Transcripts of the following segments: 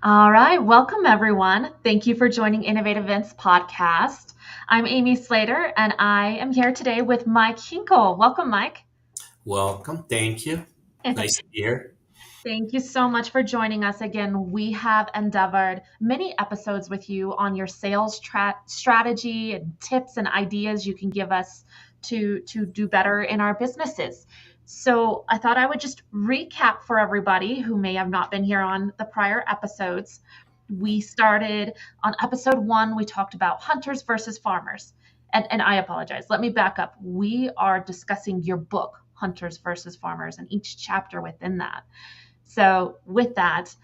All right, welcome everyone. Thank you for joining Innovative Events Podcast. I'm Amy Slater and I am here today with Mike Hinkle. Welcome, Mike. Welcome. Thank you. Nice to be here. Thank you so much for joining us again. We have endeavored many episodes with you on your sales strategy and tips and ideas you can give us to do better in our businesses. So I thought I would just recap for everybody who may have not been here on the prior episodes. We started on episode 1, we talked about hunters versus farmers. And I apologize. Let me back up. We are discussing your book, Hunters versus Farmers, and each chapter within that. So, with that,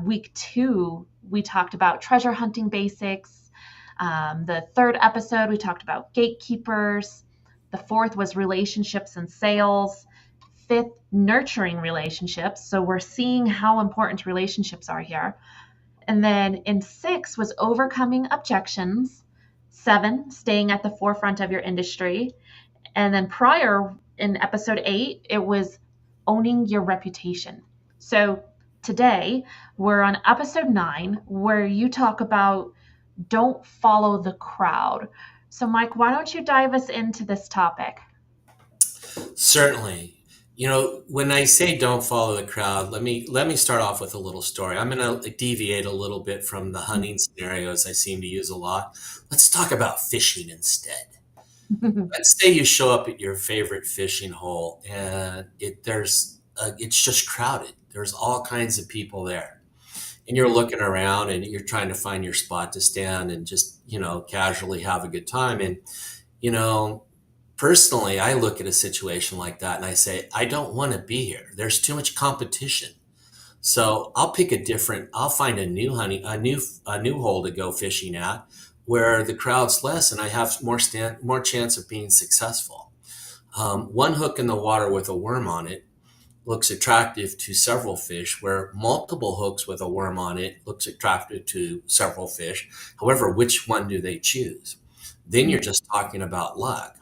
week 2, we talked about treasure hunting basics. The third episode, we talked about gatekeepers. The fourth was relationships and sales. Fifth, nurturing relationships. So, we're seeing how important relationships are here. And then in 6 was overcoming objections. 7, staying at the forefront of your industry. And then prior in episode 8, it was owning your reputation. So today we're on episode 9 where you talk about don't follow the crowd. So Mike, why don't you dive us into this topic? Certainly. When I say don't follow the crowd, let me start off with a little story. I'm going to deviate a little bit from the hunting scenarios I seem to use a lot. Let's talk about fishing instead. Let's say you show up at your favorite fishing hole and it's just crowded. There's all kinds of people there. And you're looking around and you're trying to find your spot to stand and just, casually have a good time. And, you know, personally, I look at a situation like that and I say, I don't want to be here. There's too much competition. So I'll find a new hole to go fishing at where the crowd's less and I have more chance of being successful. One hook in the water with a worm on it looks attractive to several fish, where multiple hooks with a worm on it looks attractive to several fish. However, which one do they choose? Then you're just talking about luck.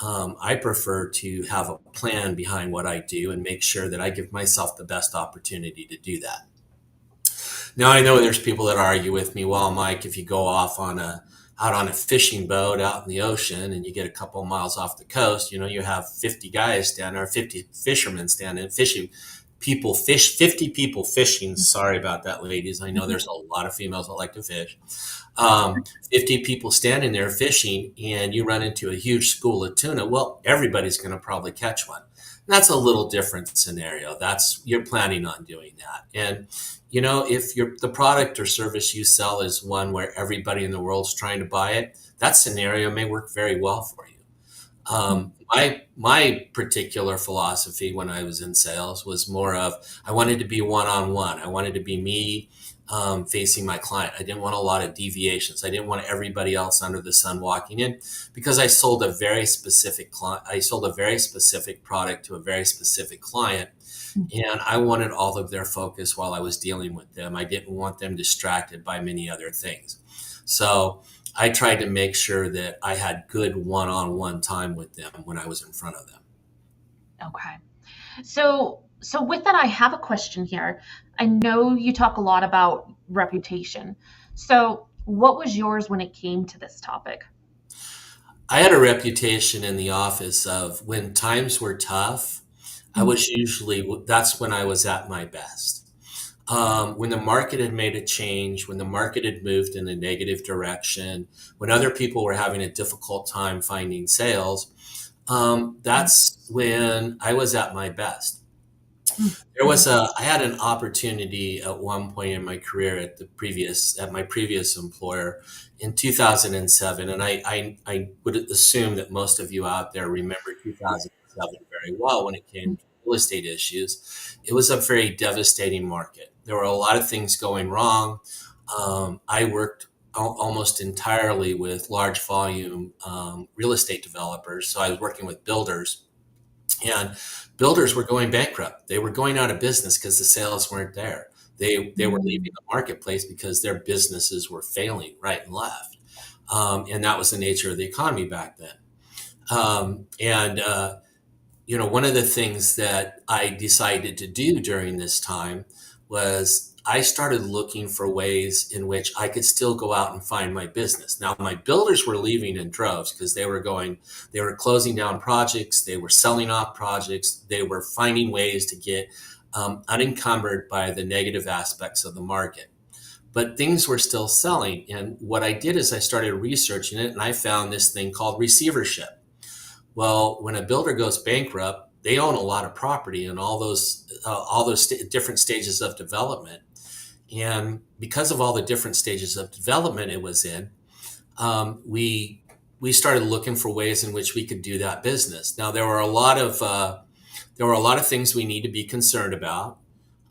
I prefer to have a plan behind what I do and make sure that I give myself the best opportunity to do that. Now I know there's people that argue with me, well, Mike, if you go out on a fishing boat out in the ocean and you get a couple of miles off the coast, you have 50 guys standing or 50 fishermen standing fishing. 50 people fishing. Sorry about that, ladies. I know there's a lot of females that like to fish. 50 people standing there fishing and you run into a huge school of tuna. Well, everybody's going to probably catch one. That's a little different scenario. You're planning on doing that. And if the product or service you sell is one where everybody in the world's trying to buy it, that scenario may work very well for you. My particular philosophy when I was in sales was more of I wanted to be one-on-one. I wanted to be me facing my client. I didn't want a lot of deviations. I didn't want everybody else under the sun walking in because I sold a very specific client. I sold a very specific product to a very specific client. And I wanted all of their focus while I was dealing with them. I didn't want them distracted by many other things. So I tried to make sure that I had good one-on-one time with them when I was in front of them. Okay. So with that, I have a question here. I know you talk a lot about reputation. So what was yours when it came to this topic? I had a reputation in the office of when times were tough, that's when I was at my best. When the market had made a change, when the market had moved in a negative direction, when other people were having a difficult time finding sales, that's when I was at my best. I had an opportunity at one point in my career at my previous employer in 2007. And I would assume that most of you out there remember 2007 very well when it came to real estate issues. It was a very devastating market. There were a lot of things going wrong. I worked almost entirely with large volume real estate developers. So I was working with builders. And builders were going bankrupt. They were going out of business because the sales weren't there. They were leaving the marketplace because their businesses were failing right and left. And that was the nature of the economy back then. One of the things that I decided to do during this time was I started looking for ways in which I could still go out and find my business. Now, my builders were leaving in droves because they were closing down projects, they were selling off projects, they were finding ways to get unencumbered by the negative aspects of the market. But things were still selling. And what I did is I started researching it, and I found this thing called receivership. Well, when a builder goes bankrupt, they own a lot of property in all those different stages of development. And because of all the different stages of development it was in, we started looking for ways in which we could do that business. Now there were a lot of things we need to be concerned about.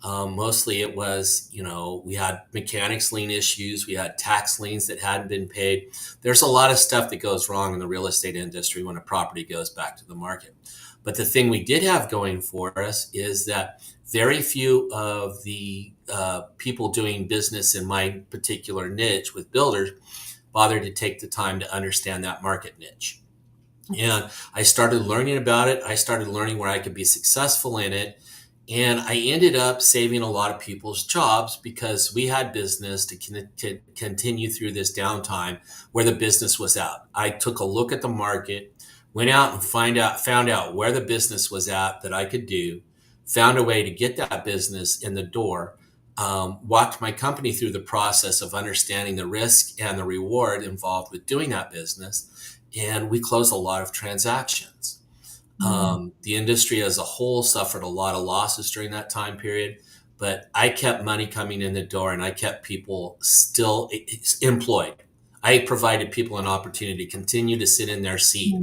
Mostly it was, we had mechanics lien issues, we had tax liens that hadn't been paid. There's a lot of stuff that goes wrong in the real estate industry when a property goes back to the market. But the thing we did have going for us is that very few of the people doing business in my particular niche with builders bothered to take the time to understand that market niche. And I started learning about it. I started learning where I could be successful in it. And I ended up saving a lot of people's jobs because we had business to continue through this downtime where the business was out. I took a look at the market, went out and found out where the business was at that I could do, found a way to get that business in the door, walked my company through the process of understanding the risk and the reward involved with doing that business. And we closed a lot of transactions. The industry as a whole suffered a lot of losses during that time period, but I kept money coming in the door and I kept people still employed. I provided people an opportunity to continue to sit in their seat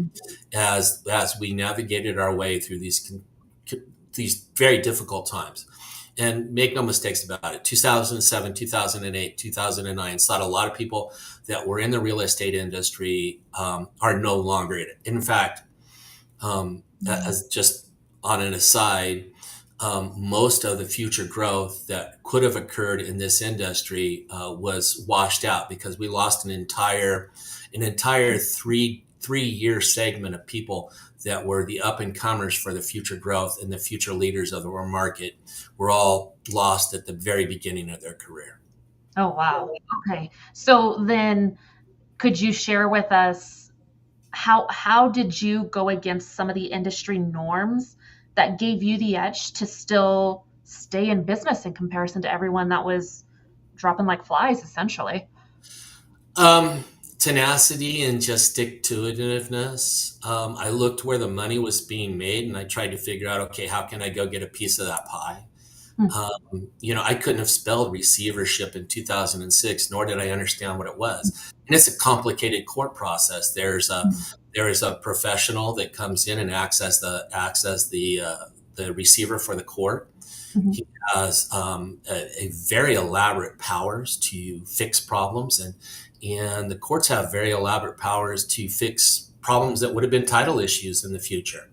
as we navigated our way through these very difficult times. And make no mistakes about it, 2007, 2008, 2009 saw a lot of people that were in the real estate industry are no longer in it. In fact, as just on an aside, most of the future growth that could have occurred in this industry was washed out because we lost an entire three-year segment of people that were the up and comers for the future growth and the future leaders of our market were all lost at the very beginning of their career. Oh, wow. Okay. So then could you share with us how did you go against some of the industry norms that gave you the edge to still stay in business in comparison to everyone that was dropping like flies, essentially? Um, Tenacity and just stick to itiveness. I looked where the money was being made and I tried to figure out, okay, how can I go get a piece of that pie? Hmm. I couldn't have spelled receivership in 2006, nor did I understand what it was. And it's a complicated court process. There is a professional that comes in and acts as the receiver for the court. Mhm. He has a very elaborate powers to fix problems, and the courts have very elaborate powers to fix problems that would have been title issues in the future.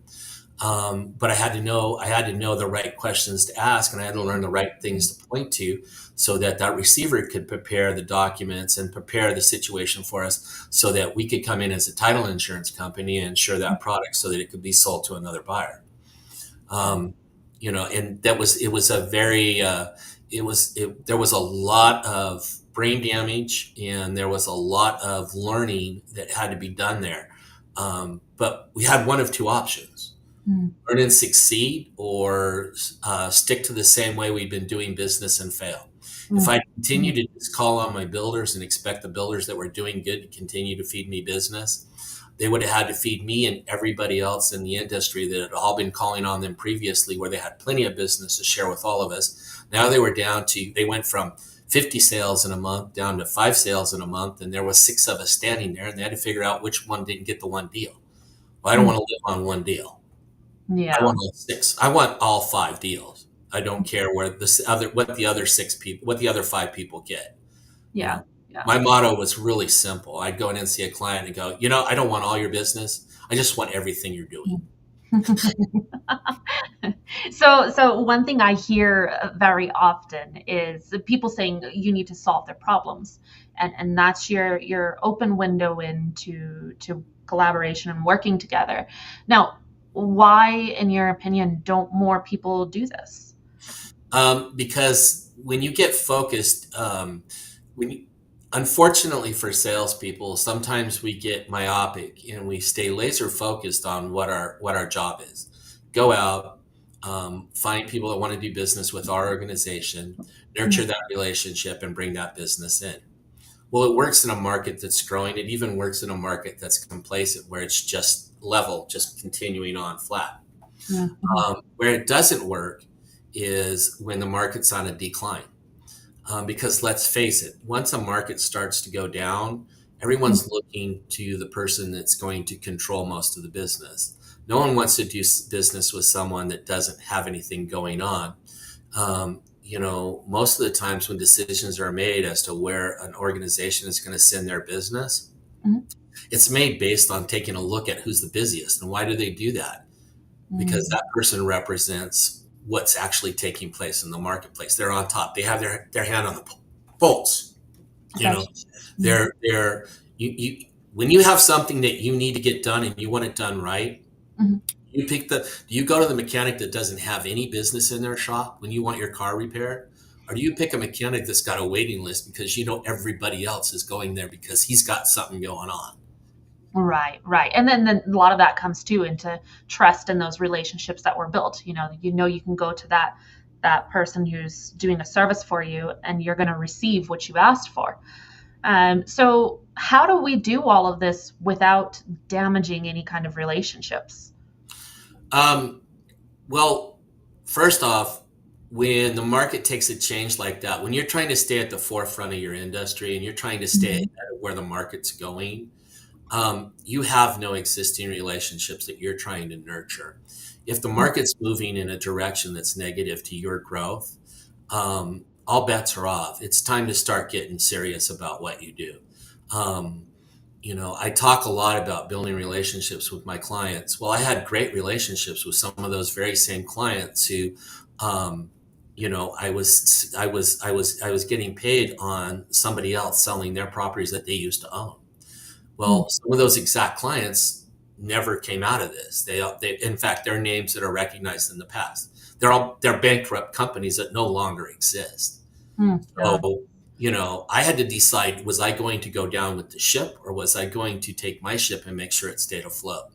But I had to know the right questions to ask, and I had to learn the right things to point to, so that that receiver could prepare the documents and prepare the situation for us, so that we could come in as a title insurance company and insure that product so that it could be sold to another buyer. Um, and that was it was a very there was a lot of brain damage and there was a lot of learning that had to be done there. But we had one of two options: Mm. learn and succeed, or stick to the same way we've been doing business and fail. If Mm. I continue to just call on my builders and expect the builders that were doing good to continue to feed me business, they would have had to feed me and everybody else in the industry that had all been calling on them previously, where they had plenty of business to share with all of us. Now they went from 50 sales in a month down to 5 sales in a month, and there was 6 of us standing there, and they had to figure out which one didn't get the one deal. Well, I don't Mm. want to live on one deal. I Yeah. want all 6. I want all 5 deals. I don't care what the other 5 people get. You Yeah. know, Yeah. my motto was really simple. I'd go in and see a client and go, I don't want all your business. I just want everything you're doing. So one thing I hear very often is people saying you need to solve their problems, and that's your open window into to collaboration and working together. Now, why, in your opinion, don't more people do this? Because when you get focused, when you, unfortunately for salespeople, sometimes we get myopic and we stay laser focused on what our job is. Go out, find people that want to do business with our organization, nurture Mhm. that relationship, and bring that business in. Well, it works in a market that's growing. It even works in a market that's complacent, where it's just level, just continuing on flat. Mhm. Where it doesn't work is when the market's on a decline. Because let's face it, once a market starts to go down, Mhm. everyone's looking to the person that's going to control most of the business. No one wants to do business with someone that doesn't have anything going on. Most of the times when decisions are made as to where an organization is going to send their business, Mhm. it's made based on taking a look at who's the busiest. And why do they do that? Because Mhm. that person represents what's actually taking place in the marketplace. They're on top. They have their hand on the pulse. You know, Gotcha. Mhm. they're you when you have something that you need to get done and you want it done right, Mhm. do you go to the mechanic that doesn't have any business in their shop when you want your car repaired? Or do you pick a mechanic that's got a waiting list because you know everybody else is going there because he's got something going on? Right, right. And then a lot of that comes too into trust and those relationships that were built. You know you can go to that person who's doing a service for you and you're going to receive what you asked for. So how do we do all of this without damaging any kind of relationships? Um, well, first off, when the market takes a change like that, when you're trying to stay at the forefront of your industry and you're trying to stay ahead Mhm. of where the market's going, you have no existing relationships that you're trying to nurture. If the market's moving in a direction that's negative to your growth, all bets are off. It's time to start getting serious about what you do. Um, I talk a lot about building relationships with my clients. Well, I had great relationships with some of those very same clients who, um, I was getting paid on somebody else selling their properties that they used to own. Mm. Well, some of those exact clients never came out of this. In fact, they're names that are recognized in the past. They're bankrupt companies that no longer exist. Mm. Yeah. So, I had to decide, was I going to go down with the ship or was I going to take my ship and make sure it stayed afloat?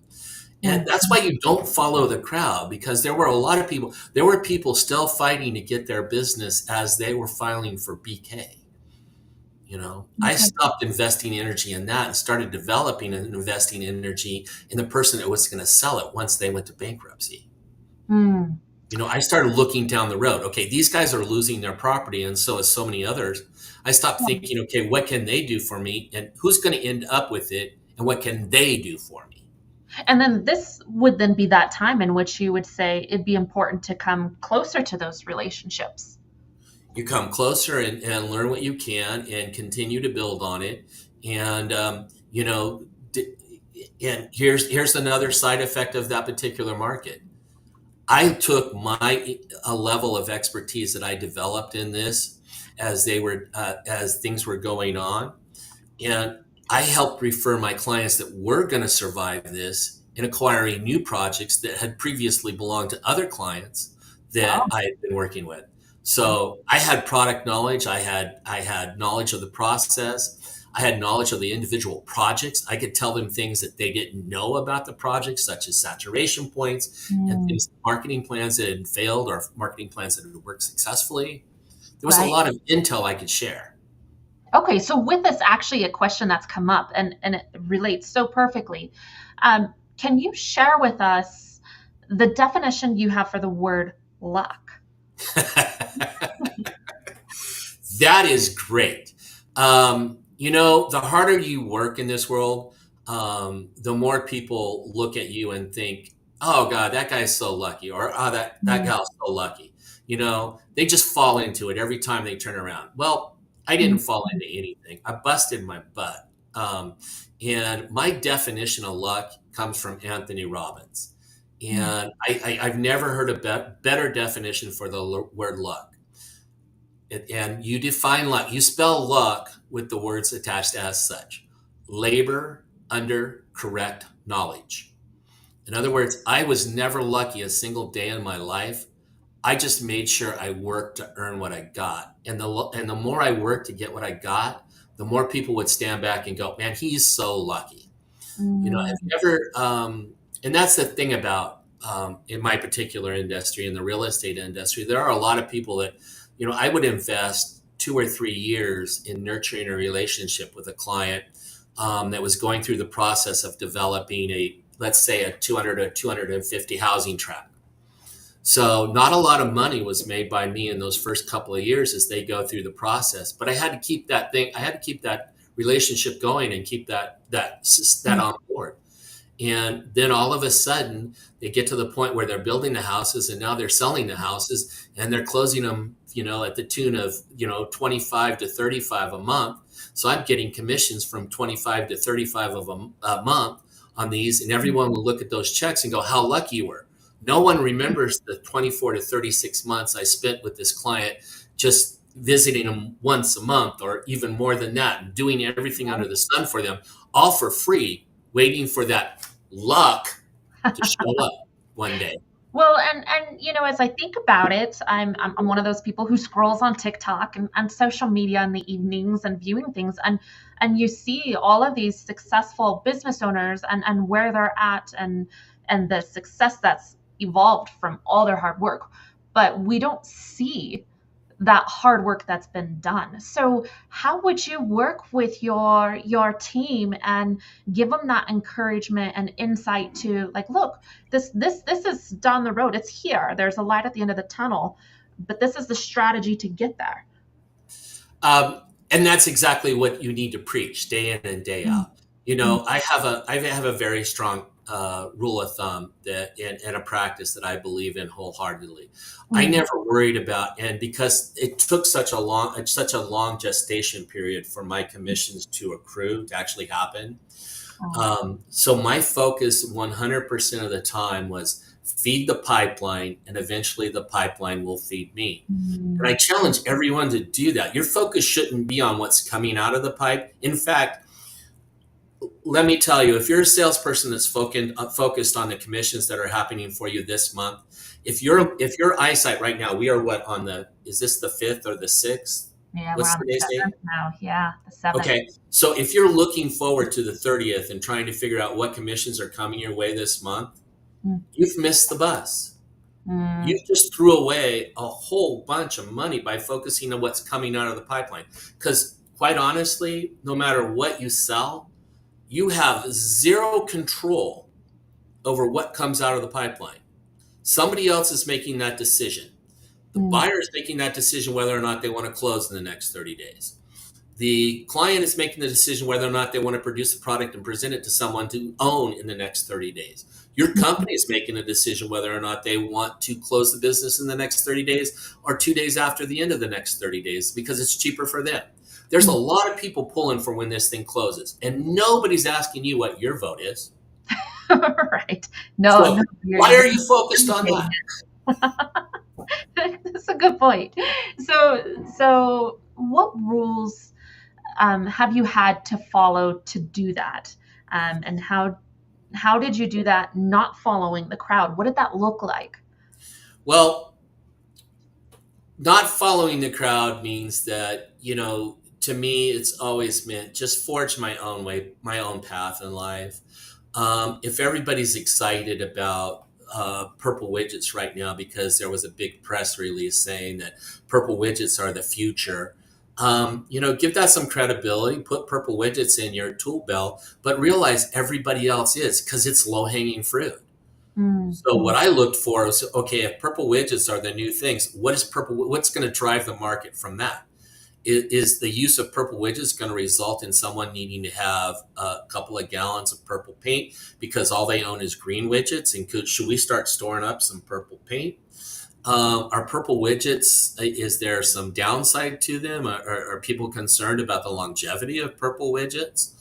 And Mm. that's why you don't follow the crowd, because there were people still fighting to get their business as they were filing for BK. I Okay. stopped investing energy in that and started developing and investing energy in the person that was going to sell it once they went to bankruptcy. Mm. I started looking down the road. Okay, these guys are losing their property, and so is so many others. I stopped thinking, okay, what can they do for me, and who's going to end up with it, and what can they do for me? And then this would then be that time in which you would say it'd be important to come closer to those relationships. You come closer and learn what you can, and continue to build on it. And and here's another side effect of that particular market. I took my a level of expertise that I developed in this as things were going on, and I helped refer my clients that were going to survive this in acquiring new projects that had previously belonged to other clients that Oh. I had been working with. So I had product knowledge, I had knowledge of the process, I had knowledge of the individual projects. I could tell them things that they didn't know about the project, such as saturation points and Mm. things, marketing plans that had failed or marketing plans that had worked successfully. There was a Right. lot of intel I could share. Okay, so with this, actually, a question that's come up and it relates so perfectly. Can you share with us the definition you have for the word luck? That is great. The harder you work in this world, the more people look at you and think, "Oh God, that guy's so lucky," or "Oh, that Mm. gal's so lucky." They just fall into it every time they turn around. Well, I didn't Mhm. fall into anything. I busted my butt, and my definition of luck comes from Anthony Robbins, Mm. and I've never heard a better definition for the word luck. And you define luck. You spell luck with the words attached as such: labor under correct knowledge. In other words, I was never lucky a single day in my life I just made sure I worked to earn what I got. And the more I worked to get what I got, the more people would stand back and go, "Man, he's so lucky." Have Mm, you ever, and that's the thing about, in my particular industry, in the real estate industry, there are a lot of people that, I would invest 2 or 3 years in nurturing a relationship with a client that was going through the process of developing let's say, a 200 or 250 housing tract. So not a lot of money was made by me in those first couple of years as they go through the process. But I had to keep that relationship going and keep that mm, on board. And then all of a sudden, they get to the point where they're building the houses and now they're selling the houses and they're closing them, at the tune of, 25 to 35 a month. So I'm getting commissions from 25 to 35 of a month on these. And mm. everyone will look at those checks and go, how lucky you were. No one remembers the 24 to 36 months I spent with this client just visiting them once a month or even more than that and doing everything under the sun for them, all for free, waiting for that luck to show up one day. Well, and as I think about it, I'm one of those people who scrolls on TikTok and social media in the evenings and viewing things, and you see all of these successful business owners and where they're at and the success that's evolved from all their hard work, but we don't see that hard work that's been done. So how would you work with your team and give them that encouragement and insight to, like, look, this is down the road. It's here. There's a light at the end of the tunnel, but this is the strategy to get there. And that's exactly what you need to preach day in and day Mm, out. mm, I have a very strong rule of thumb and a practice that I believe in wholeheartedly. I mm. never worried about, and because it took such a long gestation period for my commissions to accrue to actually happen. Oh, So my focus 100% of the time was feed the pipeline, and eventually the pipeline will feed me. And I mm, challenge everyone to do that. Your focus shouldn't be on what's coming out of the pipe. In fact, let me tell you, if you're a salesperson that's focused on the commissions that are happening for you this month, if your eyesight right now, we are what on the is this the 5th or the 6th? yeah, we're What's on the today's date? seventh now. Yeah, the seventh. Okay, so if you're looking forward to the 30th and trying to figure out what commissions are coming your way this month, Mm, you've missed the bus. You mm, just threw away a whole bunch of money by focusing on what's coming out of the pipeline. Because quite honestly, no matter what you sell, you have zero control over what comes out of the pipeline. Somebody else is making that decision. The mm, buyer is making that decision whether or not they want to close in the next 30 days. The client is making the decision whether or not they want to produce a product and present it to someone to own in the next 30 days. Your mm, company is making a decision whether or not they want to close the business in the next 30 days or 2 days after the end of the next 30 days because it's cheaper for them. There's a mm. lot of people pulling for when this thing closes, and nobody's asking you what your vote is. Right. No, So no, why you're are you focused on communicating that? it. That's a good point. So what rules have you had to follow to do that? And how did you do that not following the crowd? What did that look like? Well, not following the crowd means that, to me, it's always meant just forge my own way, my own path in life. If everybody's excited about purple widgets right now because there was a big press release saying that purple widgets are the future, give that some credibility, put purple widgets in your tool belt, but realize everybody else is because it's low hanging fruit. Mm, So mm, what I looked for is, okay, if purple widgets are the new things, what's going to drive the market from that? Is the use of purple widgets going to result in someone needing to have a couple of gallons of purple paint because all they own is green widgets? And should we start storing up some purple paint? Are purple widgets, is there some downside to them? Are people concerned about the longevity of purple widgets?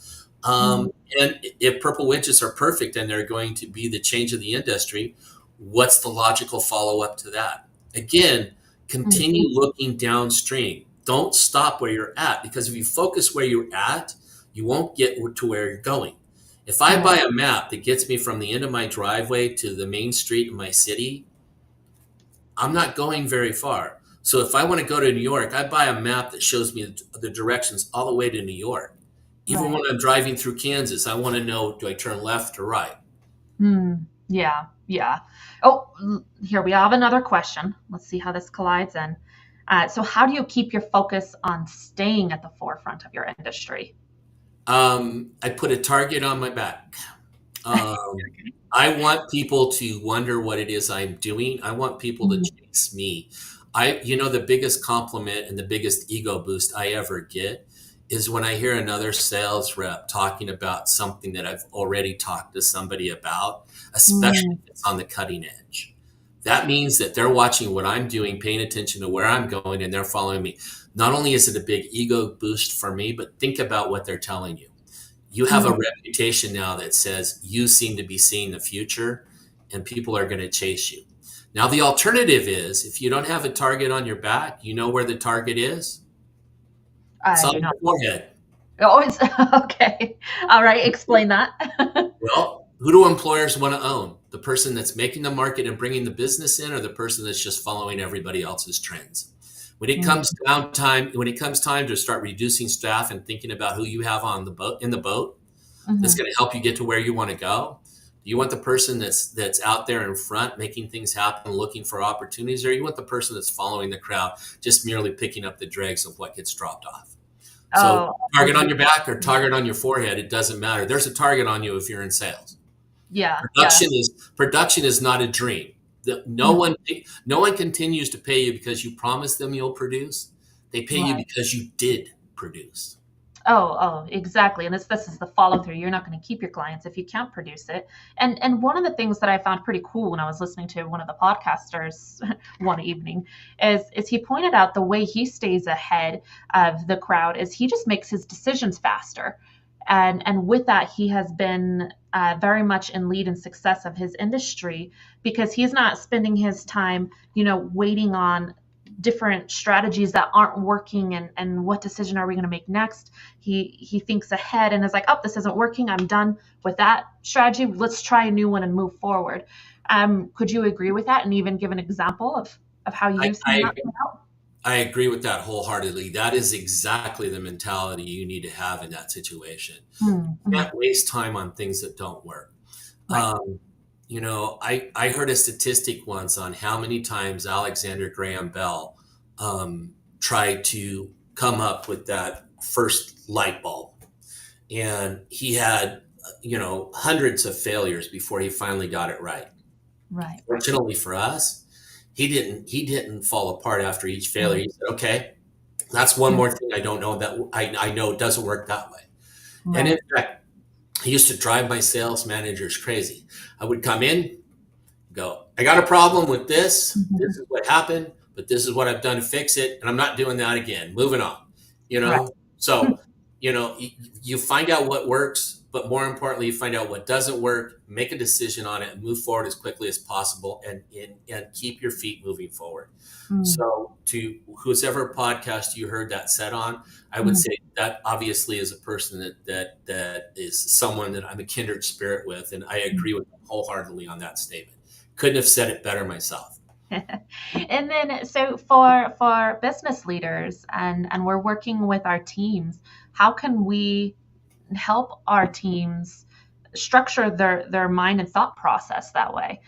mm, And if purple widgets are perfect and they're going to be the change of the industry, what's the logical follow up to that? Again, mm, continue looking downstream. Don't stop where you're at, because if you focus where you're at, you won't get to where you're going. If I right. buy a map that gets me from the end of my driveway to the main street in my city, I'm not going very far. So if I want to go to New York, I buy a map that shows me the directions all the way to New York. Even Right. when I'm driving through Kansas, I want to know, do I turn left or right? Yeah, yeah. Oh, here we have another question. Let's see how this collides in. So, how do you keep your focus on staying at the forefront of your industry? I put a target on my back. Um, I want people to wonder what it is I'm doing. I want people to Mhm. chase me. The biggest compliment and the biggest ego boost I ever get is when I hear another sales rep talking about something that I've already talked to somebody about, especially Mm, if it's on the cutting edge. That means that they're watching what I'm doing, paying attention to where I'm going, and they're following me. Not only is it a big ego boost for me, but think about what they're telling you. You have a mm. reputation now that says you seem to be seeing the future and people are going to chase you. Now, the alternative is if you don't have a target on your back, you know where the target is? It's I on do not. your forehead. Oh, it's okay. All right, explain that. Well, who do employers want to own? The person that's making the market and bringing the business in, or the person that's just following everybody else's trends? Mm, When it comes time to start reducing staff and thinking about who you have on the boat in the boat, that's mhm. going to help you get to where you want to go. Do you want the person that's out there in front making things happen, looking for opportunities, or you want the person that's following the crowd, just merely picking up the dregs of what gets dropped off? So Oh, I target on see. your back or target on your forehead, it doesn't matter. There's a target on you if you're in sales. Yeah, yeah. Production is not a dream. No Mm, one no one continues to pay you because you promised them you'll produce. They pay you right. because you did produce. Oh, exactly. And this is the follow through. You're not going to keep your clients if you can't produce it. And one of the things that I found pretty cool when I was listening to one of the podcasters one evening is he pointed out the way he stays ahead of the crowd is he just makes his decisions faster. And with that, he has been very much in lead and success of his industry because he's not spending his time, waiting on different strategies that aren't working and what decision are we going to make next. He thinks ahead and is like, oh, this isn't working, I'm done with that strategy, let's try a new one and move forward. Could you agree with that and even give an example of how I, you've seen I that play out? I agree with that wholeheartedly. That is exactly the mentality you need to have in that situation. You Mm-hmm. can't waste time on things that don't work. Right. I heard a statistic once on how many times Alexander Graham Bell tried to come up with that first light bulb. And he had, hundreds of failures before he finally got it right. Right. Fortunately for us, he didn't fall apart after each failure. He said, okay, that's one more thing I don't know that I know it doesn't work that way. And in Right. fact, he used to drive my sales managers crazy. I would come in, go, I got a problem with this. This Mhm. is what happened, but this is what I've done to fix it. And I'm not doing that again. Moving on. You Right. know? So, you find out what works, but more importantly, you find out what doesn't work, make a decision on it, and move forward as quickly as possible and keep your feet moving forward. Mm, So, to whoever podcast you heard that said on, I would mhm. say that obviously is a person that is someone that I'm a kindred spirit with, and I agree with them wholeheartedly on that statement. Couldn't have said it better myself. And then so for business leaders and we're working with our teams, how can we help our teams structure their mind and thought process that way?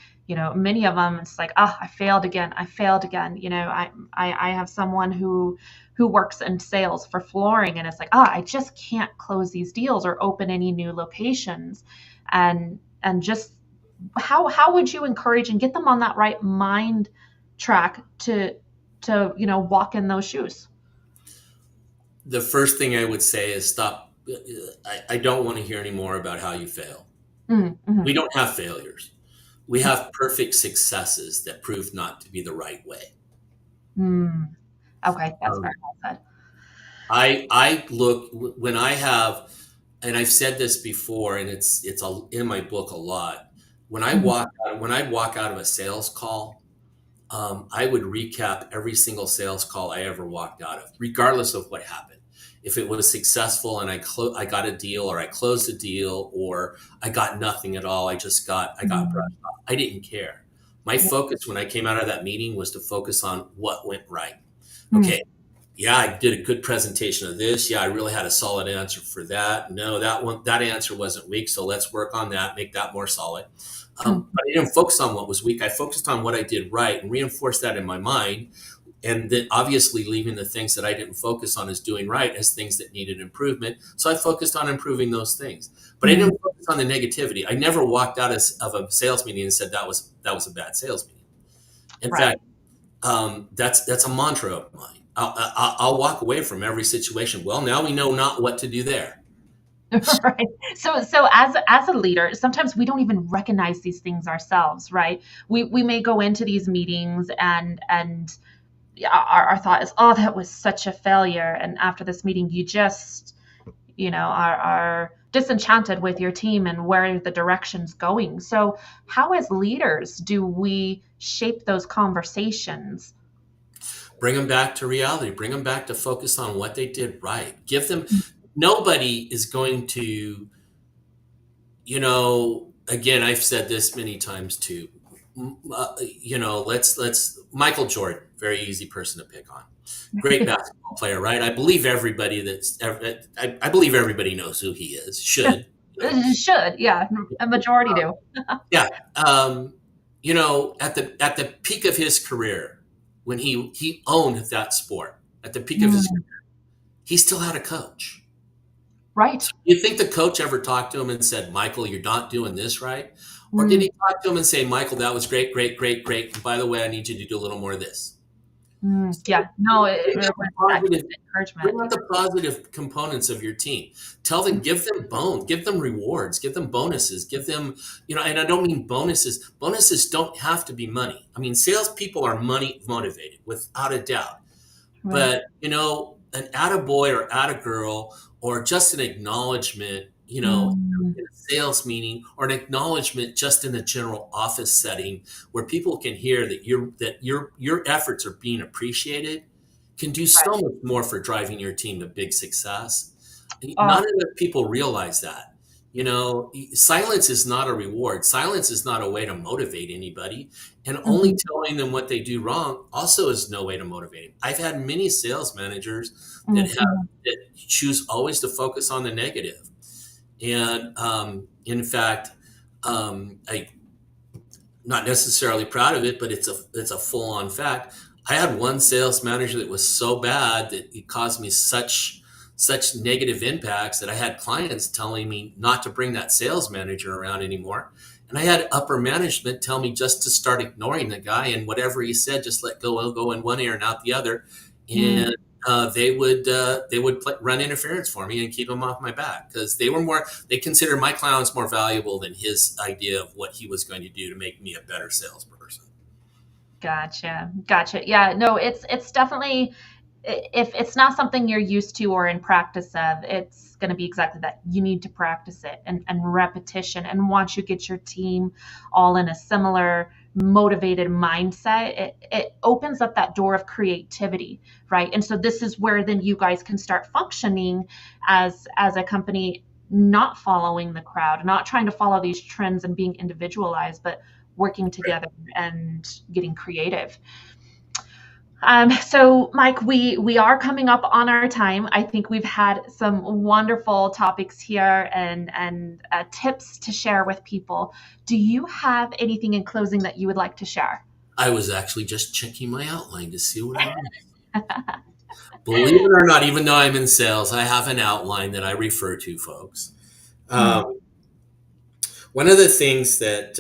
Many of them, it's like, I failed again, I failed again. I have someone who works in sales for flooring, and it's like, I just can't close these deals or open any new locations. And just how would you encourage and get them on that right mind track to walk in those shoes? The first thing I would say is stop. I don't want to hear any more about how you fail. Mm-hmm. We don't have failures. We have perfect successes that prove not to be the right way. Mm. Okay, that's very Um, well said. I look when I have, and I've said this before, and it's in my book a lot. Mhm. When I walk out of a sales call, I would recap every single sales call I ever walked out of, regardless of what happened. If it was successful and I got a deal, or I closed a deal, or I got nothing at all, I got brushed Mm. off. I didn't care. My Yeah. focus when I came out of that meeting was to focus on what went right. Mm, Okay, yeah, I did a good presentation of this. Yeah, I really had a solid answer for that. No, that answer wasn't weak, so let's work on that, make that more solid. mm, But I didn't focus on what was weak. I focused on what I did right and reinforced that in my mind. And then obviously leaving the things that I didn't focus on as doing right as things that needed improvement. So I focused on improving those things. But I mm. didn't focus on the negativity. I never walked out of a sales meeting and said that was a bad sales meeting. In Right. fact, that's a mantra of mine. I'll walk away from every situation. Well, now we know not what to do there. Right. So as a leader, sometimes we don't even recognize these things ourselves, right? We may go into these meetings and our thought is, oh, that was such a failure. And after this meeting, you just, are disenchanted with your team and where the direction's going. So how as leaders do we shape those conversations? Bring them back to reality. Bring them back to focus on what they did right. Give them. Nobody is going to, again, I've said this many times too. Let's Michael Jordan, very easy person to pick on. Great basketball player, right? I believe everybody knows who he is. Should, you know. It should, yeah, a majority do. Yeah. Um, at the peak of his career, when he owned that sport, at the peak of his Mm, career, he still had a coach. right. So you think the coach ever talked to him and said, Michael, you're not doing this right? Or did Mm, he talk to him and say, Michael, that was great, great, great, great. And by the way, I need you to do a little more of this. So yeah, no, it bring out was the that positive, constant encouragement. bring out the positive components of your team. Tell them, give them give them rewards, give them bonuses, give them, and I don't mean bonuses. Bonuses don't have to be money. I mean, salespeople are money motivated without a doubt. Right. But an attaboy or attagirl or just an acknowledgement, Mm, in a sales meeting or an acknowledgement just in a general office setting where people can hear that your efforts are being appreciated can do so right. much more for driving your team to big success. Oh, Not enough people realize that. Silence is not a reward. Silence is not a way to motivate anybody. And only mhm, telling them what they do wrong also is no way to motivate them. I've had many sales managers mhm, that choose always to focus on the negative. And in fact, I not necessarily proud of it, but it's a full on fact. I had one sales manager that was so bad that it caused me such negative impacts that I had clients telling me not to bring that sales manager around anymore. And I had upper management tell me just to start ignoring the guy and whatever he said, just let go in one ear and out the other. mm. And they would run interference for me and keep him off my back because they consider my clients more valuable than his idea of what he was going to do to make me a better salesperson. Gotcha. Gotcha. Yeah, no, it's definitely, if it's not something you're used to or in practice of, it's going to be exactly that. You need to practice it and repetition. And once you get your team all in a similar motivated mindset, it opens up that door of creativity, right? And so this is where then you guys can start functioning as a company, not following the crowd, not trying to follow these trends and being individualized, but working together and getting creative. So, Mike, we are coming up on our time. I think we've had some wonderful topics here and tips to share with people. Do you have anything in closing that you would like to share? I was actually just checking my outline to see what I missed. Believe it or not, even though I'm in sales, I have an outline that I refer to, folks. Mm, Um, one of the things that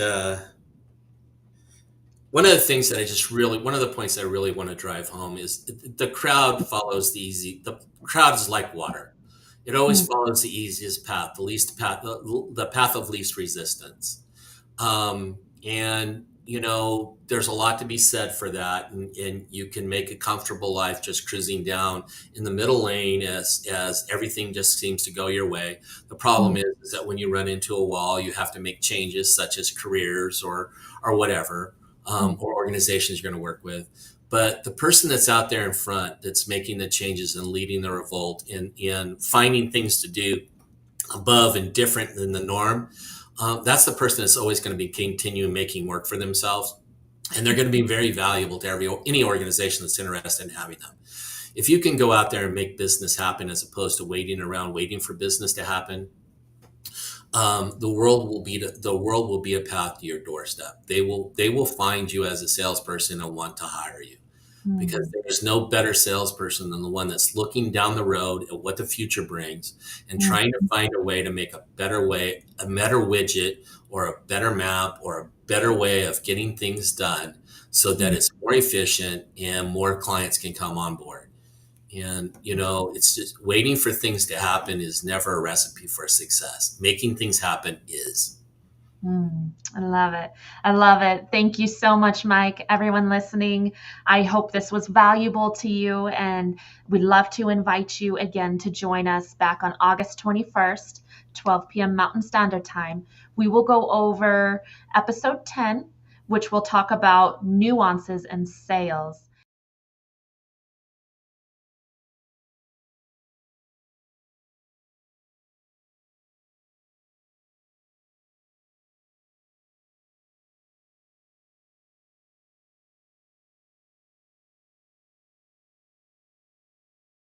one of the things that one of the points I really want to drive home is the crowd follows the crowd is like water. It always mm, follows the easiest path, the path of least resistance. And there's a lot to be said for that, and you can make a comfortable life just cruising down in the middle lane as everything just seems to go your way. The problem mm, is that when you run into a wall, you have to make changes such as careers or whatever, mm, or organizations you're going to work with. But the person that's out there in front that's making the changes and leading the revolt and finding things to do above and different than the norm, that's the person that's always going to be continuing making work for themselves. and they're going to be very valuable to any organization that's interested in having them. If you can go out there and make business happen as opposed to waiting around waiting for business to happen, the world will be a path to your doorstep. They will find you as a salesperson and want to hire you, because Mm, there's no better salesperson than the one that's looking down the road at what the future brings and mm, trying to find a way to make a better widget or a better map or a better way of getting things done so that mm, it's more efficient and more clients can come on board. And, it's just waiting for things to happen is never a recipe for success. Making things happen is. I love it. I love it. Thank you so much, Mike. Everyone listening, I hope this was valuable to you, and we'd love to invite you again to join us back on August 21st, 12 p.m. Mountain Standard Time. We will go over episode 10, which will talk about nuances in sales.